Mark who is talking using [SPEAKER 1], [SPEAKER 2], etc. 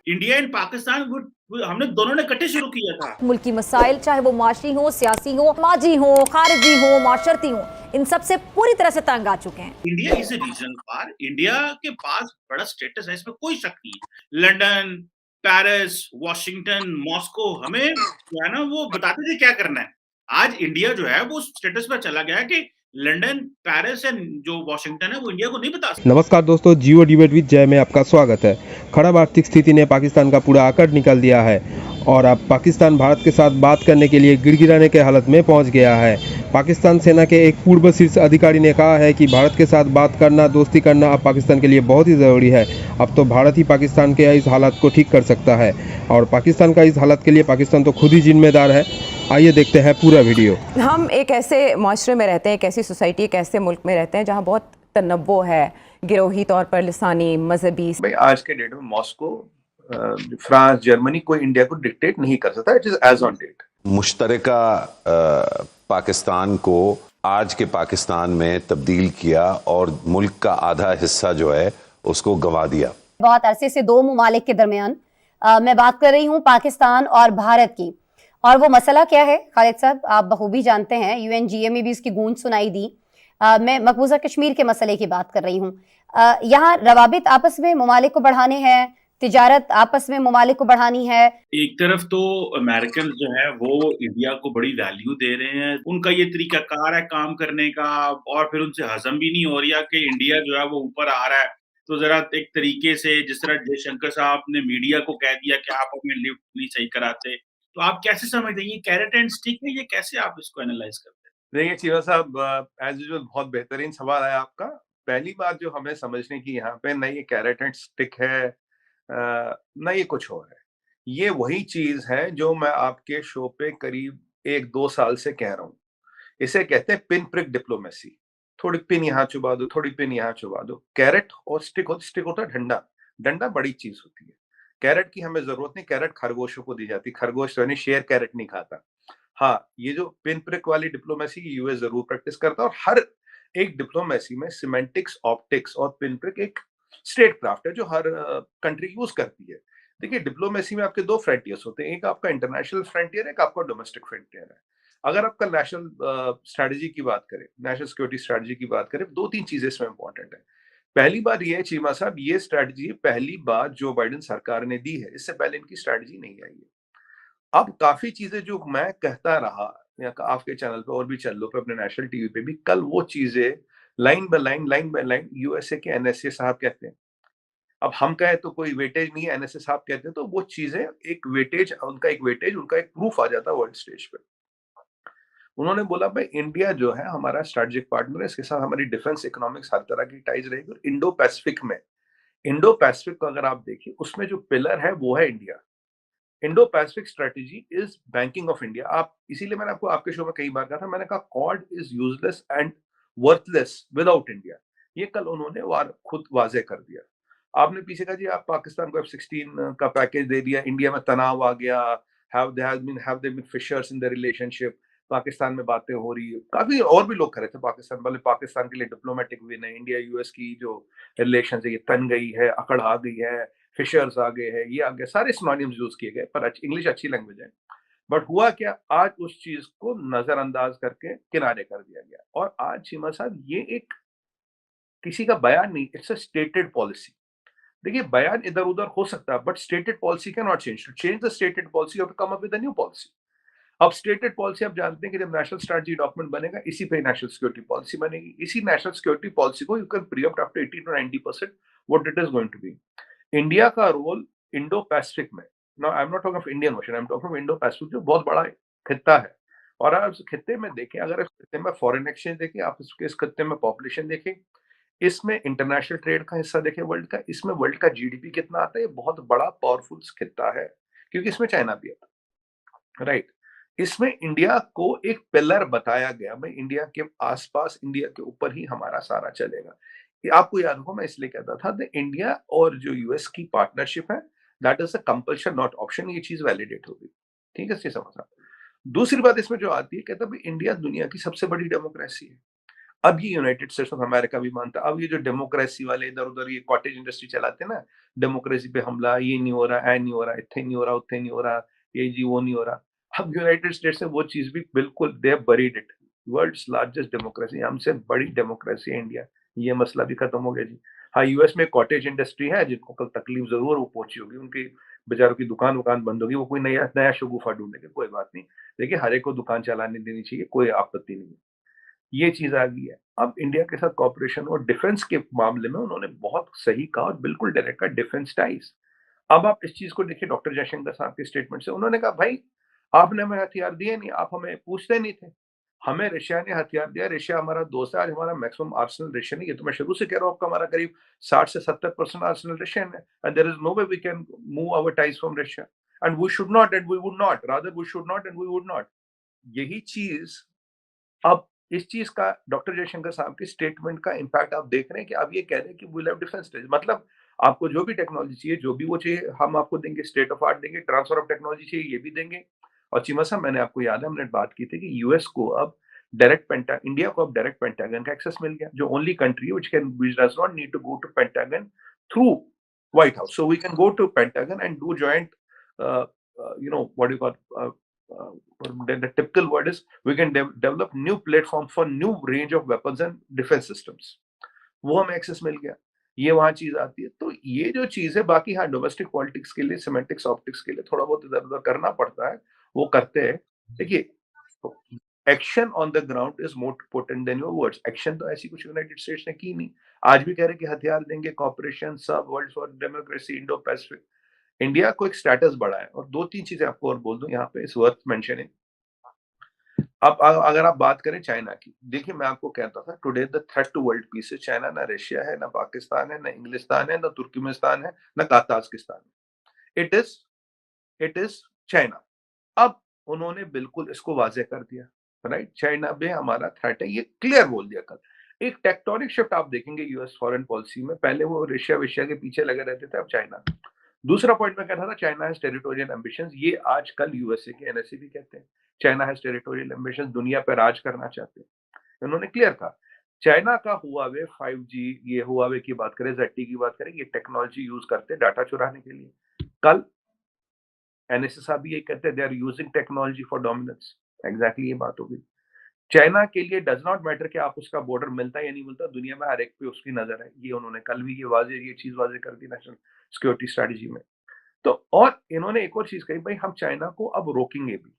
[SPEAKER 1] India and Pakistan हमने दोनों ने इकट्ठे शुरू किया था।
[SPEAKER 2] मुल्की मसाइल चाहे वो माशी हो, सियासी हो, समाजी हो, खारिजी हो, माशरती हो, इन सब से पूरी तरह से तंग आ चुके हैं।
[SPEAKER 1] इंडिया इज ए रीजन पार, इंडिया के पास बड़ा स्टेटस है, इसमें कोई शक नहीं है। लंदन, पेरिस, वॉशिंगटन, मॉस्को हमें जो है ना वो बताते थे क्या करना है। आज इंडिया जो है वो स्टेटस पर चला गया है कि लंदन, पेरिस एंड जो वॉशिंगटन है वो इंडिया को नहीं बता सकता।
[SPEAKER 3] नमस्कार दोस्तों, जियो डिबेट विद जय में आपका स्वागत है। खराब आर्थिक स्थिति ने पाकिस्तान का पूरा आकड़ निकाल दिया है और अब पाकिस्तान भारत के साथ बात करने के लिए गिड़गिड़ाने के हालत में पहुंच गया है। पाकिस्तान सेना के एक पूर्व शीर्ष अधिकारी ने कहा है कि भारत के साथ बात करना, दोस्ती करना अब पाकिस्तान के लिए बहुत ही ज़रूरी है। अब तो भारत ही पाकिस्तान के इस हालत को ठीक कर सकता है और पाकिस्तान का इस हालत के लिए पाकिस्तान तो खुद ही जिम्मेदार है। आइए देखते हैं पूरा वीडियो।
[SPEAKER 4] हम एक ऐसे माशरे में रहते हैं, एक ऐसी सोसाइटी, एक ऐसे मुल्क में रहते हैं जहाँ बहुत तनव्वो है, गिरोही तौर पर लिसानी, मजहबी।
[SPEAKER 5] भाई आज के डेट में मॉस्को, फ्रांस, जर्मनी कोई इंडिया को डिक्टेट नहीं कर सकता। It is as on date.
[SPEAKER 6] मुश्तरका पाकिस्तान को आज के पाकिस्तान में तब्दील किया और मुल्क का आधा हिस्सा जो है उसको गंवा दिया।
[SPEAKER 7] बहुत अरसे से दो ममालिक के दरमियान मैं बात कर रही हूँ पाकिस्तान और भारत की। और वो मसला क्या है खालिद साहब, आप बखूबी जानते हैं, यूएनजीए में भी इसकी गूंज सुनाई दी। मैं मकबूजा कश्मीर के मसले की बात कर रही हूँ। यहाँ रवाबित आपस में ममालिक को बढ़ाने हैं, तिजारत आपस में ममालिक को बढ़ानी है।
[SPEAKER 1] एक तरफ तो अमेरिकन जो है वो इंडिया को बड़ी वैल्यू दे रहे हैं, उनका ये तरीकाकार है काम करने का, और फिर उनसे हजम भी नहीं हो रहा कि इंडिया जो है वो ऊपर आ रहा है। तो जरा एक तरीके से जिस तरह जयशंकर साहब ने मीडिया को कह दिया कि आप हमें लिफ्ट नहीं सही कराते, तो आप कैसे समझते हैं ये कैरेट एंड स्टिक है, ये कैसे आप इसको एनालाइज करते हैं?
[SPEAKER 5] देखिए चीमा साहब, एज यूजुअल बहुत बेहतरीन सवाल है आपका। पहली बात जो हमें समझने की यहाँ पे, न ये कैरेट एंड स्टिक है, न ये कुछ और है। ये वही चीज है जो मैं आपके शो पे करीब 1-2 साल से कह रहा हूँ। इसे कहते हैं पिन प्रिक डिप्लोमेसी। थोड़ी पिन यहाँ चुबा दो, थोड़ी पिन यहाँ चुबा दो। कैरेट और स्टिक होता है डंडा। डंडा बड़ी चीज होती है। कैरेट की हमें जरूरत नहीं, कैरेट खरगोशों को दी जाती। खरगोश यानी शेर कैरेट नहीं खाता। हाँ, ये जो पिन प्रिक वाली डिप्लोमेसी यूएस जरूर प्रैक्टिस करता है और हर एक डिप्लोमेसी में सिमेंटिक्स, ऑप्टिक्स और पिन प्रिक एक स्टेट क्राफ्ट है जो हर कंट्री यूज करती है। देखिए डिप्लोमेसी में आपके दो फ्रंटियर्स होते हैं, एक आपका इंटरनेशनल फ्रंटियर है, एक आपका डोमेस्टिक फ्रंटियर है। अगर आपका नेशनल स्ट्रेटजी की बात करें, नेशनल सिक्योरिटी स्ट्रेटजी की बात करें, 2-3 चीजें इसमें इंपॉर्टेंट है। पहली बात ये है चीमा साहब, ये स्ट्रेटजी पहली बार जो बाइडेन सरकार ने दी है, इससे पहले इनकी स्ट्रेटजी नहीं आई है। अब काफी चीजें जो मैं कहता रहा या आपके चैनल पे और भी चैनलों पे, अपने नेशनल टीवी पे भी, कल वो चीजें लाइन बाय लाइन यूएसए के एनएसए साहब कहते हैं। अब हम कहें तो कोई वेटेज नहीं है, एनएसए साहब कहते हैं तो वो चीजें एक वेटेज, उनका एक प्रूफ आ जाता है वर्ल्ड स्टेज पे। उन्होंने बोला भाई इंडिया जो है हमारा स्ट्रेटेजिक पार्टनर है, इसके साथ हमारी डिफेंस, इकोनॉमिक्स हर तरह की टाइज रहेगी। और इंडो पैसिफिक को अगर आप देखिए, उसमें जो पिलर है वो है India. Indo Pacific strategy is banking of India. आप इसीलिए मैंने आपको आपके शो में कई बार कहा था, मैंने कहा Quad is useless and worthless without India. ये कल उन्होंने खुद वाजे कर दिया। आपने पीछे कहा जी आप पाकिस्तान को F-16 का पैकेज दे दिया, इंडिया में तनाव आ गया, have there been fissures in the relationship, Pakistan में बातें हो रही है। काफी और भी लोग कर रहे थे पाकिस्तान वाले, पाकिस्तान के लिए डिप्लोमेटिक विन है, इंडिया यूएस की जो रिलेशन है ये तन गई है, अकड़ आ गई है, फिशर्स आ गए हैं, ये आ गया, सारे सिनोनिम्स यूज किए गए, पर इंग्लिश अच्छी लैंग्वेज है। बट हुआ क्या, आज उस चीज को नजरअंदाज करके किनारे कर दिया गया। और आज चीमा साहब ये एक किसी का बयान नहीं, इट्स अ स्टेटेड पॉलिसी। देखिए बयान इधर उधर हो सकता है, but stated policy can not change. To change the stated policy you have to come up with a new policy. अब स्टेटेड पॉलिसी आप जानते हैं कि जब नेशनल स्ट्रेटजी डॉक्यूमेंट बनेगा, इसी पे नेशनल सिक्योरिटी पॉलिसी बनेगी। इसी नेशनल सिक्योरिटी पॉलिसी को you can preempt up to 80 to 90% what it is going to be. India का रोल इंडो पैसिफिक में, now I am not talking of Indian Ocean, I am talking of Indo Pacific, जो बहुत बड़ा खित्ता है। और आप इस खित्ते में देखें, अगर इस खित्ते में फॉरेन एक्सचेंज देखें, आप इस खित्ते में पॉपुलेशन देखें, इसमें इंटरनेशनल ट्रेड का हिस्सा देखें वर्ल्ड का, इसमें वर्ल्ड का जीडीपी कितना आता है, बहुत बड़ा पावरफुल खित्ता है, क्योंकि इसमें चाइना भी आता है, राइट। इसमें इंडिया को एक पिलर बताया गया, भाई इंडिया के आसपास, इंडिया के ऊपर ही हमारा सारा चलेगा। आपको याद होगा मैं इसलिए कहता था द इंडिया और जो यूएस की पार्टनरशिप है, that is a compulsion not option. ये चीज वैलिडेट होगी, ठीक है, समझा। दूसरी बात इसमें जो आती है, कहता भाई इंडिया दुनिया की सबसे बड़ी डेमोक्रेसी है। अब ये यूनाइटेड स्टेट्स ऑफ अमेरिका भी मानता है। अब ये जो डेमोक्रेसी वाले इधर उधर ये कॉटेज इंडस्ट्री चलाते हैं ना, डेमोक्रेसी पे हमला, ये नहीं हो रहा, ऐ नहीं हो रहा, इत्थे नहीं हो रहा, उत्थे नहीं हो रहा, ये जी वो नहीं हो रहा। अब यूनाइटेड स्टेट्स में वो चीज भी बिल्कुल they have buried it. World's largest democracy, हमसे बड़ी डेमोक्रेसी है इंडिया, ये मसला भी खत्म हो गया जी। हाँ, यूएस में कॉटेज इंडस्ट्री है जिनको कल तकलीफ जरूर वो पहुंची होगी, उनकी बेचारों की दुकान वुकान बंद होगी, वो कोई नया नया शगुफा ढूंढेंगे, कोई बात नहीं। देखिए हर एक को दुकान चलाने देनी चाहिए, कोई आपत्ति नहीं है। ये चीज आ गई है। अब इंडिया के साथ कॉपरेशन और डिफेंस के मामले में उन्होंने बहुत सही कहा और बिल्कुल डायरेक्ट कहा, डिफेंस टाइज। अब आप इस चीज को देखिए, डॉक्टर जयशंकर साहब के स्टेटमेंट से उन्होंने कहा भाई आपने हमें हथियार दिए नहीं, आप हमें पूछते नहीं थे, हमें रशिया ने हथियार दिया, रशिया हमारा दोस्त है, आज हमारा मैक्सिमम आर्सेनल रशियन है। ये तो मैं शुरू से कह रहा हूँ, आपका हमारा करीब 60 से 70% आर्सेनल रशियन है, and there is no way we can move our ties from Russia, and we should not and we would not, rather we should not and we would not. यही चीज अब इस चीज का डॉक्टर जयशंकर साहब के statement का इम्पैक्ट आप देख रहे हैं कि अब ये कह रहे हैं कि वी हैव डिफेंस स्टेज, मतलब आपको जो भी टेक्नोलॉजी चाहिए, जो भी वो चाहिए, हम आपको देंगे, स्टेट ऑफ आर्ट देंगे, ट्रांसफर ऑफ टेक्नोलॉजी चाहिए, ये भी देंगे। और चीमा साहब, मैंने आपको याद है हमने बात की थी कि यूएस को अब इंडिया को अब डायरेक्ट पेंटागन का एक्सेस मिल गया, जो only country which does not need to go to Pentagon through White House, so we can go to Pentagon and do joint, what you call, the typical word is we can develop new platform for new range of weapons and defense systems। वो हमें access मिल गया, ये वहां चीज आती है। तो ये जो चीज है, बाकी हाँ डोमेस्टिक पॉलिटिक्स के लिए, सेमेंटिक्स ऑप्टिक्स के लिए थोड़ा बहुत इधर उधर करना पड़ता है, वो करते हैं। देखिए action on the ground is more potent then your words. Action तो ऐसी कुछ यूनाइटेड स्टेट्स ने की नहीं, आज भी कह रहे कि हथियार देंगे, कॉपरेशन, सब, world for democracy, Indo Pacific. India को एक स्टेटस बढ़ा है। और दो तीन चीजें आपको और बोल दूं यहाँ पे, इस वर्थ मेंशनिंग। अब अगर आप बात करें चाइना की, देखिए मैं आपको कहता था today the threat to world peace है चाइना, ना रशिया है, ना पाकिस्तान है, ना इंग्लिस्तान है, ना तुर्कमेनिस्तान है, ना ताजिकिस्तान है। It is China. अब उन्होंने बिल्कुल इसको वाजे कर दिया, राइट, चाइना भी हमारा थ्रेट है, ये क्लियर बोल दिया कल। एक टेक्टोनिक शिफ्ट आप देखेंगे यूएस फॉरेन पॉलिसी में, पहले वो रशिया के पीछे लगे रहते थे, अब चाइना। दूसरा पॉइंट मैं कह रहा था, चाइना हैज टेरिटोरियल एम्बिशंस, ये आजकल यूएसए के एनएसए भी कहते हैं, चाइना हैज टेरिटोरियल एम्बिशंस, दुनिया पर राज करना चाहते हैं। उन्होंने क्लियर कहा। चाइना का हुआवे 5G, ये हुआवे की बात करें, ZTE की बात करें, ये टेक्नोलॉजी यूज करते हैं डाटा चुराने के लिए। कल एनएसए साहब भी यही कहते हैं, they are using technology for dominance. Exactly ये बात होगी। चाइना के लिए डज नॉट मैटर कि आप उसका बॉर्डर मिलता है या नहीं मिलता, दुनिया में हर एक पे उसकी नजर है। ये उन्होंने कल भी ये चीज वाजे कर दी नेशनल सिक्योरिटी स्ट्रेटजी में। तो और इन्होंने एक और चीज कही, भाई हम चाइना को अब रोकेंगे भी।